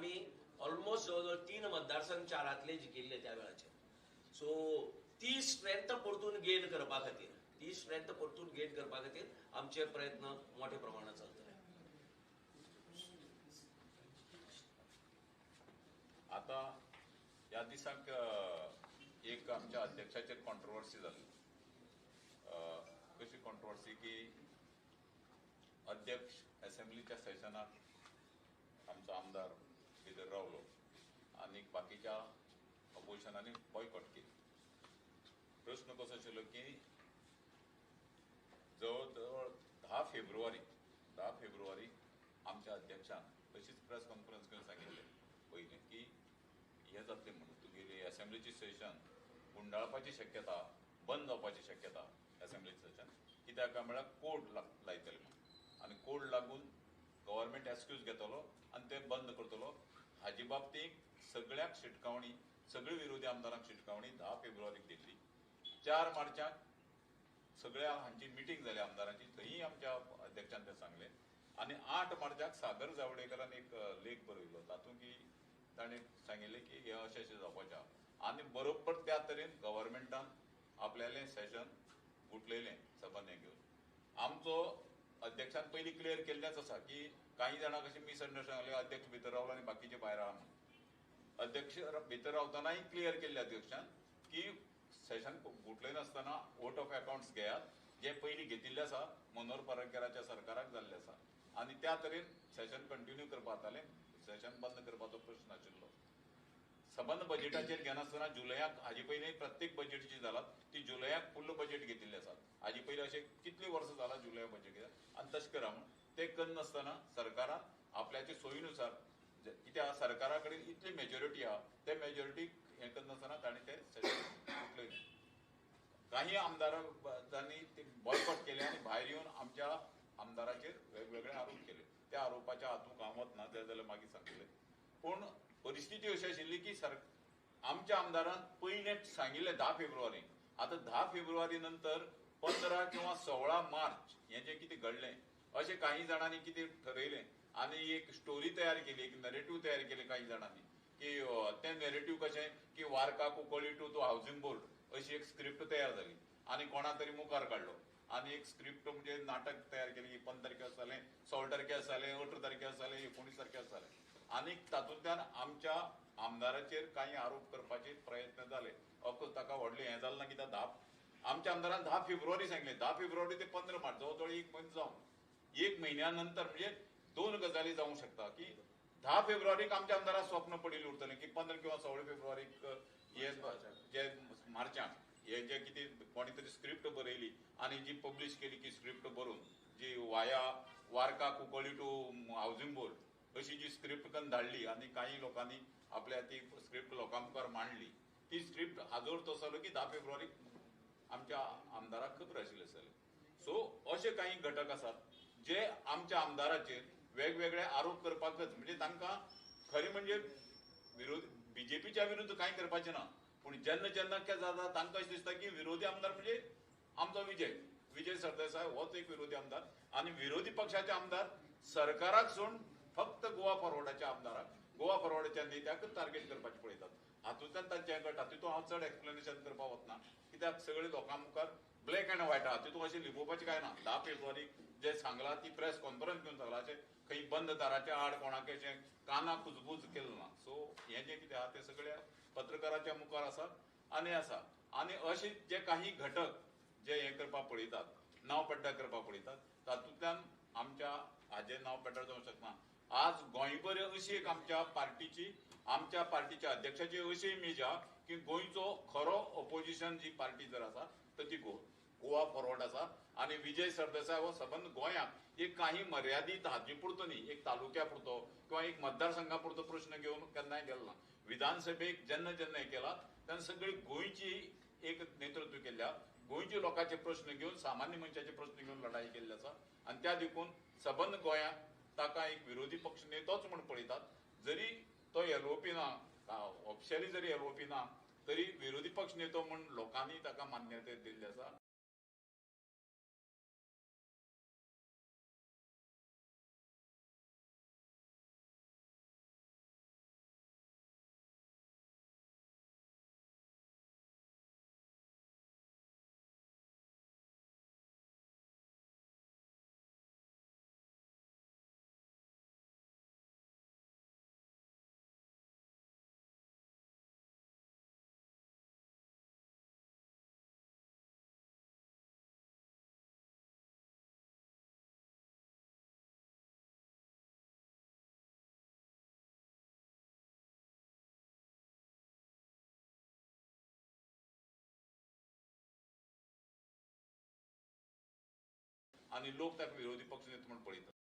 आम्ही ऑलमोस्ट जवळजवळ 3 मतदारसंघ 4 जिखिल्ले त्या वेळाचे. सो ती स्ट्रेंथ परतून गेन करपा खातीर आमचे प्रयत्न मोठ्या प्रमाणात चलतले. आता या दिसाक एक आमच्या अध्यक्षाचेर कॉन्ट्रोवर्सी जाली. कशी कॉन्ट्रोवर्सी की अध्यक्ष असेंब्लीच्या सेशनाक आमचो आमदार भितर रावलो आणि बाकीच्या अपोजिशनांनी बॉयकॉट केली. प्रश्न कसो आशिल्लो की जवळ 10 फेब्रुवारी आमच्या अध्यक्षान अशीच प्रेस कॉन्फरन्स घेवन सांगिल्लें पयलीं की हे जातलें म्हणून तुगेली असेंब्लीची सेशन गुंडाळपाची शक्यता, बंद जावपाची शक्यता असेंब्लीचें सेशन, कित्याक काय म्हळ्यार कोड लायतले म्हणून, आनी कोड लागून गव्हर्मेंट एक्सक्यूज घेतलो आनी ते बंद करतलो. हाजे बाबतींत सगळ्याक शिटकावणी, सगळ्या विरोधी आमदारांक शिटकावणी 10 फेब्रुवारीक दिल्ली. 4 मार्चाक सगळ्या हांची मिटींग जाली आमदारांची, थंयी आमच्या अध्यक्षान ते सांगले. आनी 8 मार्चाक सागर जावडेकरान एक लेख बरयलो, तातूंत की ताणें सांगिल्लें की हे अशें जावपाचें. आनी बरोबर त्या तरेन गव्हर्मेंटान आपल्यालें सेशन गुटलयलें सबंद घेवन. आमचो अध्यक्षान पयलीं क्लियर केल्लेंच आसा की काही जाणांक अशें मिसअंडरस्टँडिंग जालें, अध्यक्ष भितर रावलो आनी बाकीचे भायर रावला म्हणून. अध्यक्ष भितर रावतनाय क्लियर केल्लें अध्यक्षान की सेशन गुटलयनासतना वोट ऑफ अकाउंट्स घेयात, जे पयलीं घेतिल्लें आसा मनोहर पर्रीकराच्या सरकाराक जाल्लें आसा, आनी त्या तरेन सेशन कंटिन्यू करपा जातालें. सेशन बंद करपाचो प्रश्न आशिल्लो. सबंद बजेटाचेर घेनासतना जुलयाक हाजे पयलीं प्रत्येक बजेट जी जालात ती जुलयाक फुल्ल बजेट घेतिल्ले आसात. हाजे पयलीं अशें कितलीं वर्सां जालां जुलया बजेट घेतात आनी तशें करा म्हूण ते करनासतना सरकारान आपल्याचे सोयीनुसार, कित्याक सरकारा कडेन इतली मेजॉरिटी आहा, ते मेजॉरिटीक हें करनासतना ताणें तें सेशन गुटलयलें. काही आमदारांनी ते बॉयकॉट केले आनी भायर येवन आमच्या आमदाराचेर वेगवेगळे आरोप केले. त्या आरोपाच्या हातूंत हांव वचना, ते जाल्यार मागीर सांगतलें. पूण परिस्थिती अशी आशिल्ली की आमच्या आमदारान पयलें सांगिल्लें 10 फेब्रुवारी. आतां 10 फेब्रुवारी नंतर 15 किंवा 16 मार्च हें जें कितें घडलें, अशें काही जाणांनी कितें ठरयलें आनी एक स्टोरी तयार केली, एक नरेटिव्ह तयार केलें काही जाणांनी, की तें नरेटिव्ह कशें की वार्का कुंकळ्ळी टू हावजिंग बोर्ड अशी एक स्क्रिप्ट तयार जाली आनी कोणा तरी मुखार काडलो. आनी एक स्क्रिप्ट म्हणजे नाटक तयार केलें की 15 तारखेर जालें, 16 तारखेर जालें, 18 तारखेर जालें, 19 तारखेर जालें. आनी तातूंतल्यान आमच्या आमदाराचेर काही आरोप करपाचे प्रयत्न जाले. ऑफकोर्स ताका व्हडलें हें जालें ना, कित्याक आमच्या आमदारान 10 फेब्रुवारी सांगलें. 10 फेब्रुवारी ते 15 मार्च जवळ एक म्हयनो जावन 1 म्हयन्या नंतर म्हणजे 2 गजाली जावंक शकता की 10 फेब्रुवारीक आमच्या आमदाराक स्वप्न पडिल्लें उरतलें की 15 किंवा 16 फेब्रुवारीक जे मार्चाक हे जे कितें कोणी तरी स्क्रिप्ट बरयली आनी जी पब्लीश केली की स्क्रिप्ट बरोवन जी वाया वार्का कुंकळ्ळी टू हावजिंग बोर्ड अशी जी स्क्रिप्ट करून धाडली आनी काही लोकांनी आपल्या ती स्क्रिप्ट लोकां मुखार मांडली. ती स्क्रिप्ट हाजोर तो जालो की 10 फेब्रुवारीक आमच्या आमदाराक खबर आशिल्लें आसतलें. सो अशे काही घटक आसात जे आमच्या आमदाराचेर वेगवेगळे आरोप करपाकच, म्हणजे तांकां खरें म्हणजे बीजेपीच्या विरुद्ध कांय करपाचें ना, पूण जेन्ना जेन्ना कितें जाता तांकां अशें दिसता की विरोधी आमदार म्हणजे आमचो विजय सरदेसाय होच एक विरोधी आमदार, आनी विरोधी पक्षाचे आमदार सरकाराक सोडून फक्त गोवा फॉरवर्डाच्या आमदाराक, गोवा फॉरवर्डाच्या नेत्याक टार्गेट करपाचें पळयतात. हातूंतल्यान तांचें हें घडटा. तितून हांव चड एक्सप्लेनेशन करपाक वचना, कित्याक सगळे लोकां मुखार ब्लॅक एंड व्हायट आहा, तितून अशें लिपोवपाचें कांय ना. 10 फेब्रुवारीक जें सांगलां ती प्रेस कॉन्फरन्स घेवन सांगलां, अशें खंय बंद दाराच्या आड कोणाक अशें काना कुजबूज केलें ना. सो हें जें कितें आहा तें सगळ्या पत्रकाराच्या मुखार आसा. आनी अशे जे काही घटक जे हें करपाक पळयतात, नांव पेड्डार करपाक पळयतात, तातूंतल्यान आमच्या हाजें नांव पेड्डार जावंक शकना. आज गोंयभर अशी एक आमच्या पार्टीच्या अध्यक्षाची अशी इमेज आहा की गोंयचो खरो ऑपोजिशन जी पार्टी जर आसा तर ती गोवा फॉरवर्ड आसा. आनी विजय सरदेसाय हो सबंद गोंयाक एक काही मर्यादीत हाजे पुरतो न्ही, एक तालुक्या पुरतो किंवा एक मतदारसंघा पुरतो प्रश्न घेवन केन्नाय गेलो ना. विधानसभेक जेन्ना हें केला तेन्ना सगळी गोंयची एक नेतृत्व केल्ल्या, गोंयच्या लोकांचे प्रश्न घेवन, सामान्य मनशाचे प्रश्न घेवन लढाई केल्ली आसा. आनी त्या देखून सबंद गोंयांत ताका एक विरोधी पक्ष नेतोच म्हूण पळयतात. जरी तो येवपी ना, ऑफिशियली जरी येवपी ना, तरी विरोधी पक्ष नेतो म्हूण लोकांनी ताका मान्यताय दिल्ली आसा. आणि लोक ताका विरोधी पक्ष नेते म्हणून पळयतात.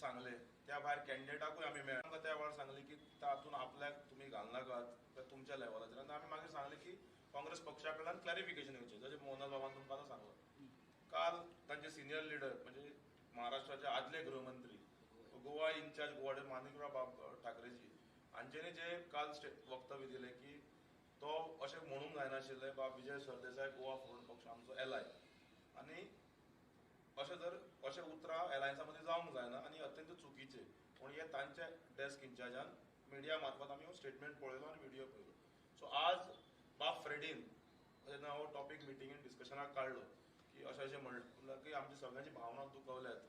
सांगले त्या भायर कॅन्डिडेटाकूय आमी मेळ्ळे. आमकां त्या वेळार सांगले की तातूंत आपल्याक तुमी घालनाकात तर तुमच्या लेवलाचेर. आनी आमी मागीर सांगले की काँग्रेस पक्षा कडल्यान क्लॅरिफिकेशन येवचें, जशें मोहनलाल बाबान तुमकां आतां सांगलां. काल तांचे सिनियर लिडर म्हणजे महाराष्ट्राचे आदले गृहमंत्री, गोवा इन्चार्ज गोवा माणिकराव ठाकरेजी हांच्यांनी जे काल वक्तव्य दिलें की तो अशें म्हणूंक जायनाशिल्लें बा विजय सरदेसाय गोवा फॉरवर्ड पक्ष आमचो एलाय, आनी अशें जर अशें उतरां एलायन्सा मदीं जावंक जायना आनी अत्यंत चुकीचें. पूण हे तांच्या डेस्क इन्चार्जान मिडिया मार्फत आमी हो स्टेटमेंट पळयलो आनी व्हिडियो पळयलो. सो आज बाब फ्रेडीन जेन्ना हो टॉपीक मिटिंगेन डिस्कशनाक काडलो की अशें म्हणलें की आमची सगळ्यांची भावना दुखवल्यात,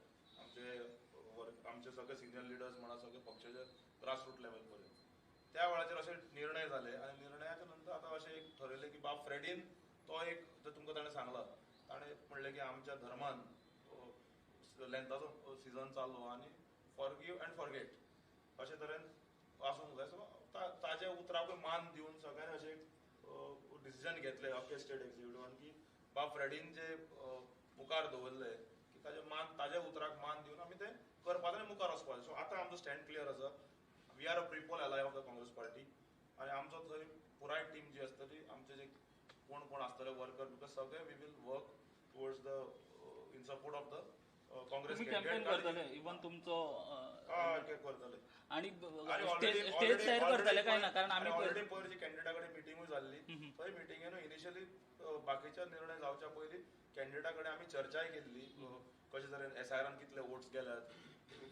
आमचे सगळे सिनियर लिडर्स म्हणा सगळे पक्षाचे ग्रासरूट लेवल पर्यंत. त्या वेळाचेर अशे निर्णय जाले आनी निर्णयाच्या नंतर आतां अशें एक ठरयलें की बाब फ्रेडीन तो एक जर तुमकां ताणें सांगलां, ताणें म्हणलें की आमच्या धर्मान लेंथाचो सिजन चाललो आनी फॉरगिव अँड फॉरगेट अशे तरेन आसूंक जाय. सो ताज्या उतराकूय मान दिवन सगळ्यांनी अशें डिसिजन घेतलें अख्खे स्टेट एक्झिक्युटिव्हान की बाब फ्रेडीन जे मुखार दवरले की ताज्या उतराक मान दिवन आमी तें करपाचें आनी मुखार वचपाचें. सो आतां आमचो स्टँड क्लियर आसा. वी आर अ प्रिपोल एलाय ऑफ द काँग्रेस पार्टी आनी आमचो थंय पुराय टीम जी आसतली, आमचे जे कोण कोण आसतले वर्कर बिकॉज सगळे we will work towards the in support of the Congress campaign करतले इवन तुमचो करतले आणि स्टेज साईड करतले काय ना, कारण आम्ही ऑलरेडी पयर जी कॅन्डिडेटा कडेन मिटिंगूय जाल्ली, थंय मिटिंगेन इनिशियली बाकीच्या निर्णय जावच्या पयलीं कॅन्डिडेटा कडेन आमी चर्चाय केल्ली कशे तरेन एसआयआरान कितले वोट्स गेल्यात,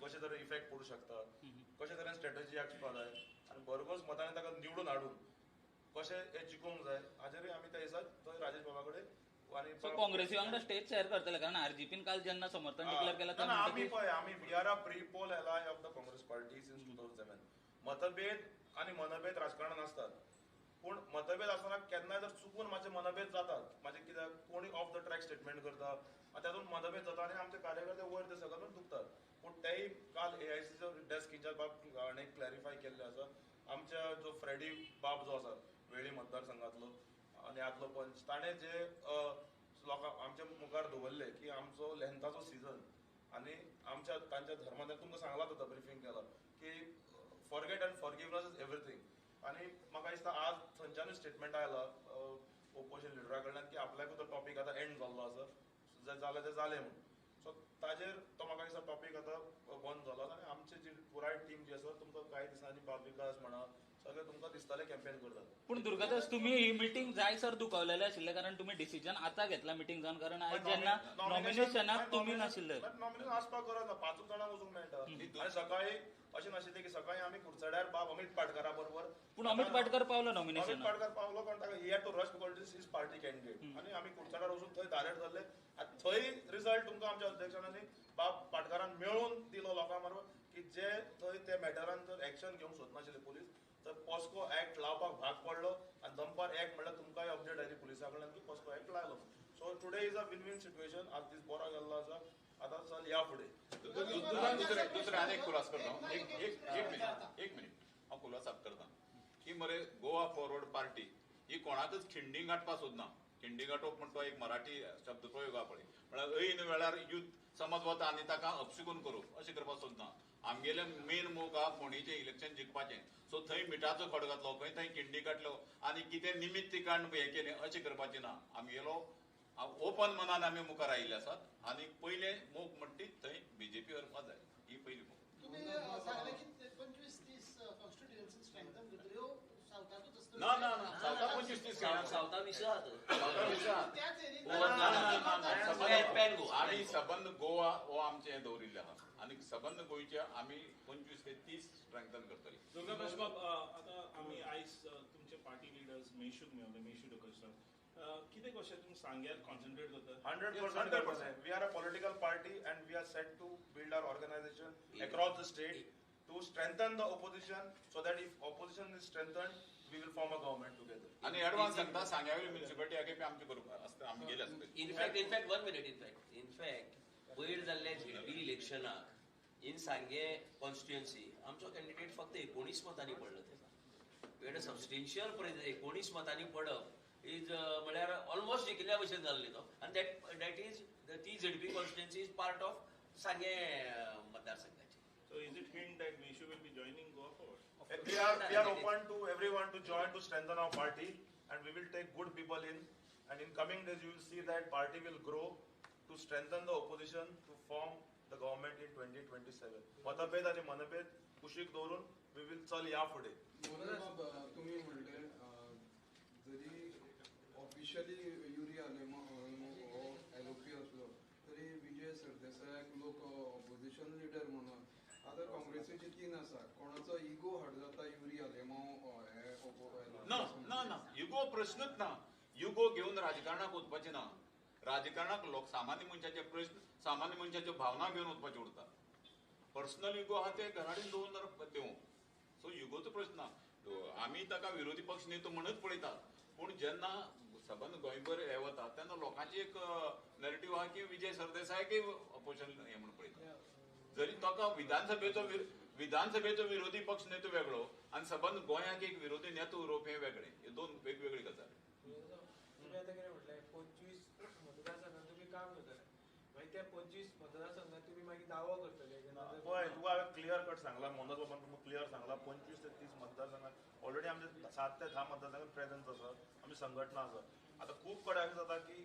कशे तरेन इफेक्ट पडूं शकता, कशे तरेन स्ट्रॅटजी आसपा जाय आनी भरघोस मतांनी ताका निवडून हाडून कशें हें जिखोवंक जाय हाजेरूय आमी त्या दिसा थंय राजेश बाबा कडेन आनी काँग्रेसी वांगडा स्टेज शेअर करतले, कारण आरजीपीन काल जेन्ना समर्थन डिक्लेअर केला आमी we are a pre poll ally of the Congress party since 2007. मतभेद आणि मनभेद राजकारणात असतात, पूण मतभेद आसतना केन्नाय जर चुकून माझे मनभेद जातात, माझे कित्याक कोणी ऑफ द ट्रॅक स्टेटमेंट करता आनी तातूंत मनभेद जाता आनी आमचे कार्यकर्ते वयर ते सकयल दुखतात. पूण तेय काल AICचो डेस्क बाब हाणें क्लॅरिफाय केल्लें आसा. आमच्या जो फ्रेडी बाब जो आसा वेळी मतदारसंघातलो आनी आदलो पंच, ताणें जे लोकांक आमच्या मुखार दवरले की आमचो लेंथाचो सिजन आनी आमच्या तांच्या धर्मान तुमकां सांगलां होता ब्रिफींग केला की forget and forgiveness is everything. आनी म्हाका दिसता आज थंयच्यानूय स्टेटमेंट आयला ओपोजिशन लिडरा कडल्यान की आपल्याकूय तो टॉपीक आतां एंड जाल्लो आसा, जें जालें तें जालें म्हणून. सो ताजेर तो म्हाका दिसता टॉपीक आतां बंद जालो आनी आमची जी पुराय टीम जी आसा तुमकां कांय दिसांनी बालविकास म्हणा सगळें तुमकां दिसतालें कॅम्पेन करतात. पण दुर्गादास तुम्ही ही मिटिंग जायसर दुखवलेले आशिल्ले कारण तुम्ही डिसिजन आता घेतला मिटिंग जावन, कारण आज जेन्ना नॉमिनेशनाक तुम्ही नाशिल्ले. नॉमिनेशन आसपाक गरज ना, 5 जाणां वचूंक मेळटा. आनी सकाळी अशें नाशिल्लें की सकाळी आमी कुडचड्यार बाब अमित पाटकरा बरोबर, पूण अमित पाटकर पावलो अमित नॉमिनेशन. पाटकर पावलो कारण ताका he had to rush because is party candidate. आनी आमी कुडचड्यार वचून थंय डायरेक्ट जाल्ले आनी थंय रिजल्ट तुमकां आमच्या अध्यक्षांनी बाब पाटकरान मेळून दिलो लोकां बरोबर की जे थंय त्या मॅटरान जर एक्शन घेवंक सोदनाशिल्ले पुलीस तर पॉस्को ऍक्ट लावपाक भाग पडलो आनी दंपार ऍक्ट म्हणल्यार तुमकांय अपडेट आयली पुलिसा कडल्यान की पॉस्को ऍक्ट लायलो. So today is a win win situation. आज दीस बरो गेल्लो आसा, आतां चल या फुडें. दुसरे आनीक खुलास करता. एक मिनिट हांव खुलासा करता की मरे गोवा फॉरवर्ड पार्टी ही कोणाकच खिंडी गांठपा सोदना. खिंडी गांठप म्हणटा तो एक मराठी शब्दप्रयोग हा पळय, म्हळ्यार ऐन वेळार युथ समज वता आनी ताका अपशगून करप अशें करपाक सोदना. आमगेले मेन मोग हा फोंडेचें इलेक्शन जिखपाचें. सो थंय मिठाचो खड घातलो, खंय थंय खिंडी काडलो आनी कितें निमित्त कारण हें केलें अशें करपाचें ना. आमगेलो ओपन मनान आमी मुखार आयिल्ले आसात आनी पयले मोग म्हणटी थंय BJP व्हरपा जाय, ही पयली मोग. तुम्ही सांगले की 25-30 कॉन्स्टिट्युएन्सी स्ट्रेंथन करतले, ह्यो सावथाकूच असतो. ना ना ना सावथा 25-30 सावथा विसरात त्याच एरियेन आमी सबंद गोवा हो आमचें हें दवरिल्लें आहा आनी सबंद गोंयचे आमी 25 ते 30 स्ट्रेंथन करतले. दुर्गादास बाब, आतां आमी आयज तुमचे पार्टी लिडर्स मेशूक मेळ्ळे, मेशू डोकरकर, कितें कशें तुमी सांग्यार कॉन्सन्ट्रेट करतात? 100%. We are a political party and we are set to build our organization across the state to strengthen the opposition so that if opposition is strengthened, we will form a government together. आनी advance सांगता सांग्यावयली municipality आगे आमचे करूंक आसता, आमी गेले आसता. In fact 1 minute in fact वयर जाल्ल्या झेडपी इलेक्शनाक इन सांगे कॉन्स्टिट्युएन्सी आमचो कॅन्डिडेट फक्त 19 मतांनी पडलो. तेका सबस्टेन्शियल 19 मतांनी पडप इज म्हळ्यार ऑलमोस्ट जिखिल्ल्या भशेन जाल्ली तो. आनी दॅट इज ती ZP constituency is part of सांगे मतदारसंघाची. So is it hint that Meshu will be joining Goa Forward? We are open to everyone to join to strengthen our party and we will take good people in, and in coming days you will see that party will grow to strengthen the opposition to form the government in 2027. मतभेद आणि मनभेद कुशीक दवरून we will चल या फुडें. तुम्ही म्हणले जरी ऑफिशियली युरी आलेमो हो LOP असलो तरी विजय सरदेसायाक लोक ऑपोजिशन लिडर म्हणून. आता काँग्रेसीची 3 आसा, कोणाचो इगो हट जाता युरी आलेमो ना ना ना युगो प्रश्नच ना. युगो घेवन राजकारणाक वचपाचें ना. राजकारणाक लोक सामान्य मनशाचे प्रश्न, सामान्य मनशाच्यो भावना घेवन वचपाचें उरता. पर्सनल युगो आहा ते घराडीन दवरून देऊ. सो युगोचो प्रश्न ना. आमी ताका विरोधी पक्ष नेतो म्हणूच पळयतात, पूण जेन्ना सबंद गोंयभर हे वता तेन्ना लोकांची एक नॅरेटिव्ह आहा की विजय सरदेसायक अपोजिशन हे म्हणून पळयता. जरी ताका विधानसभेचो विरोधी पक्ष नेतो वेगळो आनी सबंद गोंयाक एक विरोधी नेतो उरोवप हे वेगळे, हे दोन वेगवेगळी गजाल. तुम्ही आता कितें म्हटलें 25 मतदारसंघात तुम्ही काम करतले, मागीर त्या 25 मतदारसंघात तुम्ही मागीर दावो करतले. पळय तुका हांवें क्लियर कट सांगला, मनोज बाबान तुमकां क्लियर सांगला 25 ते 30 मतदारसंघात ऑलरेडी आमचे 7 ते 10 मतदारसंघात प्रेझेंस आसा, आमी संघटना आसा. आता खूब कडेन अशें जाता की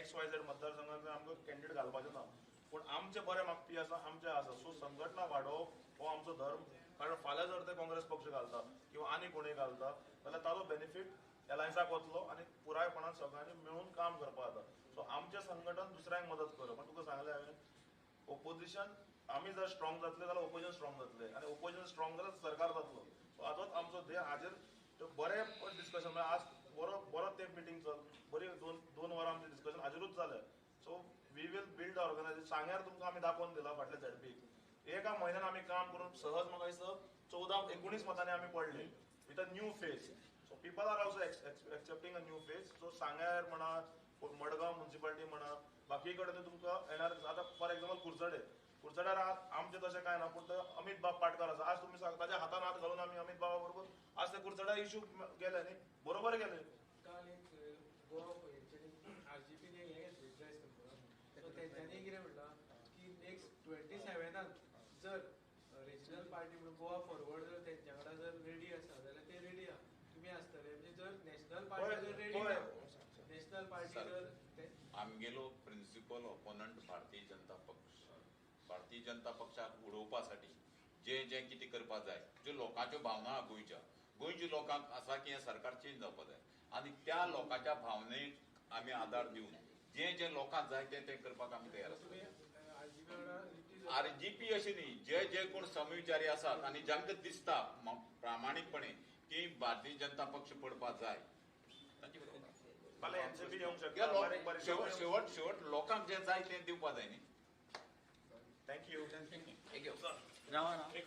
XYZ मतदारसंघात आमकां कॅन्डिडेट घालपाचें ना, पूण आमचे बरे मागपी आसा, आमचे आसा. सो संघटना वाडोवप हो आमचो धर्म. कारण फाल्यां जर ते काँग्रेस पक्ष घालता किंवा आनी कोणूय घालता जाल्यार ताचो बेनिफीट एलायन्साक वतलो आनी पुरायपणान सगळ्यांनी मेळून काम करपाक जाता. सो आमचें संघटन दुसऱ्यांक मदत करप. आनी तुका सांगलें हांवें ओपोजिशन आमी जर स्ट्रॉंग जातले जाल्यार ओपोजिशन स्ट्रॉंग जातले आनी ओपोजिशन स्ट्रॉंग जाल्यार सरकार जातलो. सो हाचोच आमचो ध्येय. हाजेर बरें डिस्कशन म्हळ्यार आज बरो ते मिटींग चल, बरी 2 वरां आमचें डिस्कशन हाजेरूच जालें. So we will build organisation. सांग्यार तुमकां आमी दाखोवन दिला फाटल्या झेडपीक. एका म्हयन्यान आमी काम करून सहज म्हाका दिसता 19 मतांनी आम्ही पडले with a new face. So people are also accepting a new face. So सांगेर म्हणा, मडगांव म्युन्सिपालिटी म्हणा, बाकी कडेन तुमकां येणार. आता फॉर एक्झाम्पल कुर्चड्यार आमचे तशें काय ना, पूण अमित बाब पाटकर आसा. आज तुमी सांग ताच्या हातान हात घालून आमी अमित बाबा बरोबर आज ते कुर्चड्यार इश्यू गेले न्ही, बरोबर गेले. काल एक गोवा आरजीपीने हे घेतले प्रेस कॉन्फरन्स. सो तेंच्यांनी कितें म्हणलां की नेक्स्ट 27 जर रिजनल पार्टी म्हणून गोवा फॉरवर्ड जर तेंच्या वांगडा जर रेडी आसा जाल्यार ते रेडी आहा, तुमी आसतले. म्हणजे जर नॅशनल पार्टी जर रेडी ना, नॅशनल पार्टी जर आमगेलो प्रिन्सिपल ऑपोनंट भारतीय जनता पक्ष. भारतीय जनता पक्षाक उडोवपासाठी जें कितें करपा जाय, ज्यो लोकांच्यो भावना आहा गोंयच्या लोकांक आसा की हें सरकार चेंज जावपा जाय, आनी त्या लोकांच्या भावनेक आमी आदार दिवन जें लोकांक जाय तें करपाक आमी तयार आसा. आरजीपी अशें न्ही, जे कोण समविचारी आसात आनी जांकां दिसता प्रामाणीकपणे की भारतीय जनता पक्ष पडपा जाय, तांचे बरोबर फाल्यां एनसीपी येवंक शकता. शेवट लोकांक जें जाय तें दिवपा जाय न्ही. थँक्यू. थँक्यू. रावा ना एक